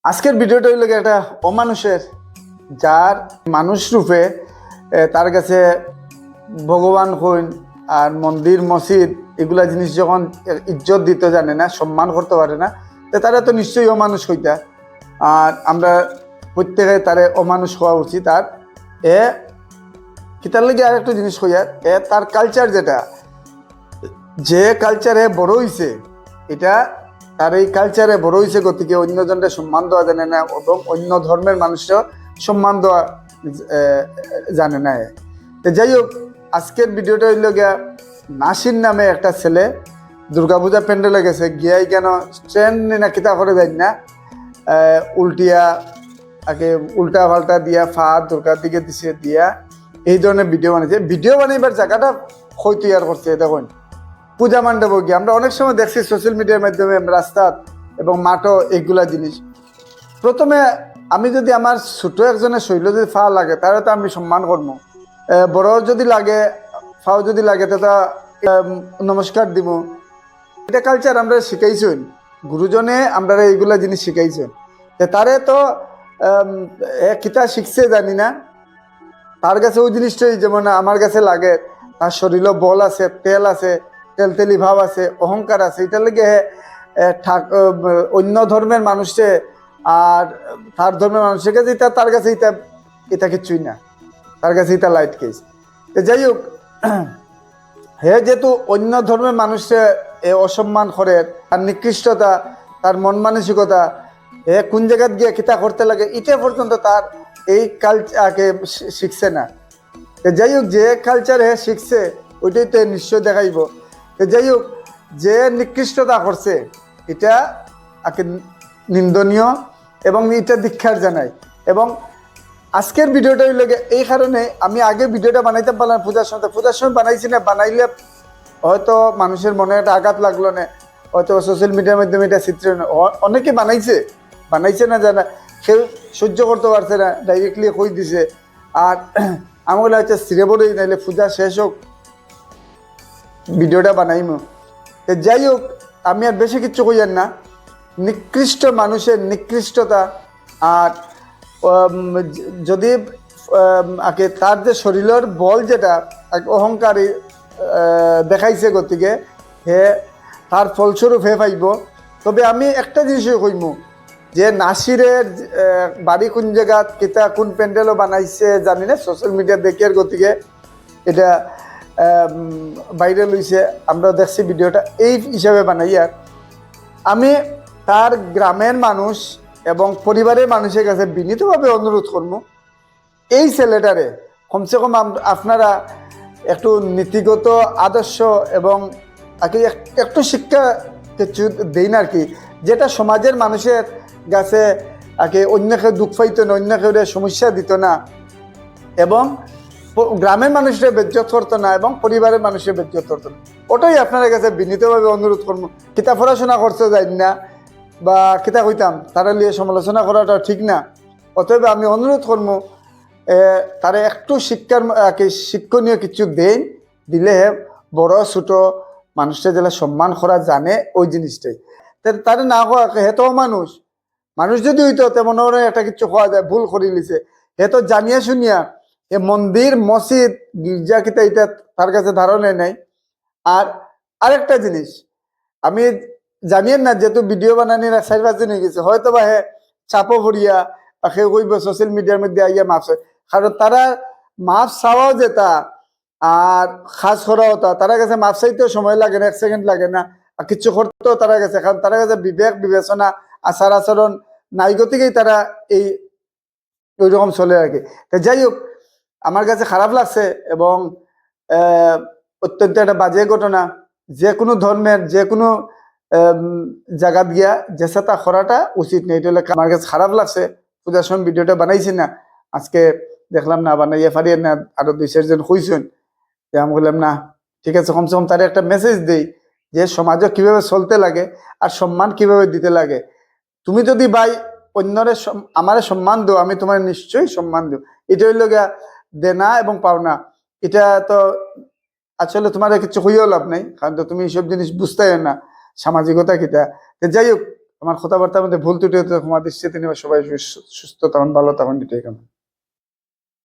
আজকের ভিডিওটা হইল একটা অমানুষের, যার মানুষ রূপে তার কাছে ভগবান হইন আর মন্দির মসজিদ এগুলা জিনিস যখন ইজ্জত দিতে জানে না, সম্মান করতে পারে না, তারা তো নিশ্চয়ই অমানুষ হইতা। আর আমরা প্রত্যেকে তারে অমানুষ হওয়া উচিত। আর এ কিতার লেগে আর একটা জিনিস হইয়ার, তার কালচার যে কালচারে বড় হইছে, এটা তার এই কালচারে বড় হইছে গতিকে অন্যজনকে সম্মান দেওয়া জানে না এবং অন্য ধর্মের মানুষরা সম্মান দেওয়া জানে না। তো যাই হোক, আজকের ভিডিওটা হইল গিয়া নাসির নামে একটা ছেলে দুর্গাপূজা প্যান্ডেলে গেছে, গিয়াই কেন ট্রেন না কিতা করে যাই না, উল্টিয়া আগে উল্টা পাল্টা দিয়া দুর্গার দিকে দিছে দিয়া এই ধরনের ভিডিও বানিয়েছে। ভিডিও বানাইবার জায়গাটা হই তৈয়ার করছে। দেখুন, পূজা মণ্ডপ গিয়ে আমরা অনেক সময় দেখছি সোশ্যাল মিডিয়ার মাধ্যমে রাস্তাত এবং মাঠও এইগুলা জিনিস। প্রথমে আমি যদি আমার ছোটো একজনের শৈল যদি ফা লাগে তাহলে তো আমি সম্মান করবো, বড় যদি লাগে ফাও যদি লাগে তা নমস্কার দিব। এটা কালচার আমরা শিখাইছেন, গুরুজনে আমরা এইগুলা জিনিস শিখাইছেন। তারে তো কিতা শিখছে জানি না, তার কাছে ওই জিনিসটাই যেমন আমার কাছে লাগে। তার শরীরে বল আছে, তেল আছে, তেলতেলি ভাব আছে, অহংকার আছে। এটার লেগে অন্য ধর্মের মানুষে আর তার ধর্মের মানুষের কাছে তার কাছে এটা কিছুই না, তার কাছে এটা লাইট কেস। যাই হোক, হে যেহেতু অন্য ধর্মের মানুষে অসম্মান করে, তার নিকৃষ্টতা, তার মন মানসিকতা, হে কোন জায়গায় গিয়ে কিতা করতে লাগে এটা পর্যন্ত তার এই কালচারকে শিখছে না। যাই হোক, যে কালচার হে শিখছে ওইটাই তো নিশ্চয় দেখাইব। যাই হোক, যে নিকৃষ্টতা করছে এটা আকে নিন্দনীয় এবং এটা দীক্ষার জানাই। এবং আজকের ভিডিওটা লাগে এই কারণে আমি আগে ভিডিওটা বানাইতে পারলাম পূজার সময় বানাইছি না, বানাইলে হয়তো মানুষের মনে একটা আঘাত লাগলো না, হয়তো সোশ্যাল মিডিয়ার মাধ্যমে এটা চিত্র অনেকে বানাইছে না জানা, কেউ সহ্য করতে পারছে না, ডাইরেক্টলি কই দিছে। আর আমি বলে হচ্ছে স্থিরে বলেই নাইলে পূজা শেষ হোক ভিডিওটা বানাইমো। যাই হোক, আমি আর বেশি কিছু কইয়ার না। নিকৃষ্ট মানুষের নিকৃষ্টতা আর যদি আগে তার যে শরীরের বল যেটা অহংকারী দেখাইছে গতিকে হে তার ফলস্বরূপ হে পাইব। তবে আমি একটা জিনিসই কইম যে নাসিরের বাড়ি কোন জায়গা কিতা কোন প্যান্ডেলও বানাইছে জানি না, সোশ্যাল মিডিয়া দেখিয়ার গতিকে এটা বাইরে লইছে, আমরা দেখছি ভিডিওটা এই হিসাবে বানাই। আর আমি তার গ্রামের মানুষ এবং পরিবারের মানুষের কাছে বিনীতভাবে অনুরোধ করবো, এই ছেলেটারে কমসে কম আপনারা একটু নীতিগত আদর্শ এবং একটু শিক্ষা কিছু দেন আর কি, যেটা সমাজের মানুষের কাছে অন্য কেউ দুঃখ পাইত না, অন্য কেউ সমস্যা দিত না এবং গ্রামের মানুষের বেজ্জত করতো না এবং পরিবারের মানুষের বেজ্জত করতো না। ওটাই আপনার কাছে বিনীতভাবে অনুরোধ করবো। কিতা পড়াশোনা করতে যাই না বা কিতা কইতাম তারা নিয়ে সমালোচনা করাটা ঠিক না। অতএব আমি অনুরোধ করবো তারা একটু শিক্ষণীয় কিছু দেন, দিলে বড় ছোট মানুষটা যেটা সম্মান করা জানে ওই জিনিসটাই। তারা না হওয়া হেতো মানুষ যদি হইতো তেমন একটা কিছু হওয়া যায়, ভুল করে লিছে, হেতো জানিয়া শুনিয়া এ মন্দির মসজিদ গির্জা কিতা এটা তার কাছে ধারণা নাই। আর আরেকটা জিনিস আমি জানিয়েন না, যেহেতু ভিডিও বানানির 4-5 দিন হয়ে গেছে, হয়তো বা হে চাপো ভরিয়া বা সে কইব সোশ্যাল মিডিয়ার মধ্যে আইয়া মাফ, কারণ তারা মাফ চাওয়াও যেটা আর খাস করাও তারা কাছে মাফ চাইতেও সময় লাগে না, 1 সেকেন্ড লাগে না, আর কিছু করতেও তারা কাছে, কারণ তারা কাছে বিবেক বিবেচনা আচার আচরণ নাই গতিকেই তারা এই ওই রকম চলে আর কি। যাই হোক, আমার কাছে খারাপ লাগছে এবং অত্যন্ত একটা বাজে ঘটনা। যে কোনো ধর্মের যে কোনো জায়গাত গিয়া জেসাতা করাটা উচিত নেই, এটা আমার কাছে খারাপ লাগছে। পূজার সময় ভিডিওটা বানাইছি না, আজকে দেখলাম না বানাইয়া পারি না, আরো 2-4 জন হইছেন, আমি বললাম না ঠিক আছে, কমসে কম তার একটা মেসেজ দেই যে সমাজে কিভাবে চলতে লাগে আর সম্মান কিভাবে দিতে লাগে। তুমি যদি ভাই অন্যরে আমারে সম্মান দো, আমি তোমার নিশ্চয়ই সম্মান দেব। এটা হইল গিয়া দেনা এবং পাওনা। এটা তো আসলে তোমার কিছু হইয়াও লাভ নাই, কারণ তো তুমি এইসব জিনিস বুঝতে না সামাজিকতা কিতা। যাই হোক, আমার কথাবার্তার মধ্যে ভুল ত্রুটি হতে ক্ষমা দৃষ্টিতে নেওয়া, সবাই সুস্থ তখন ভালো তখন এটাই কামনা।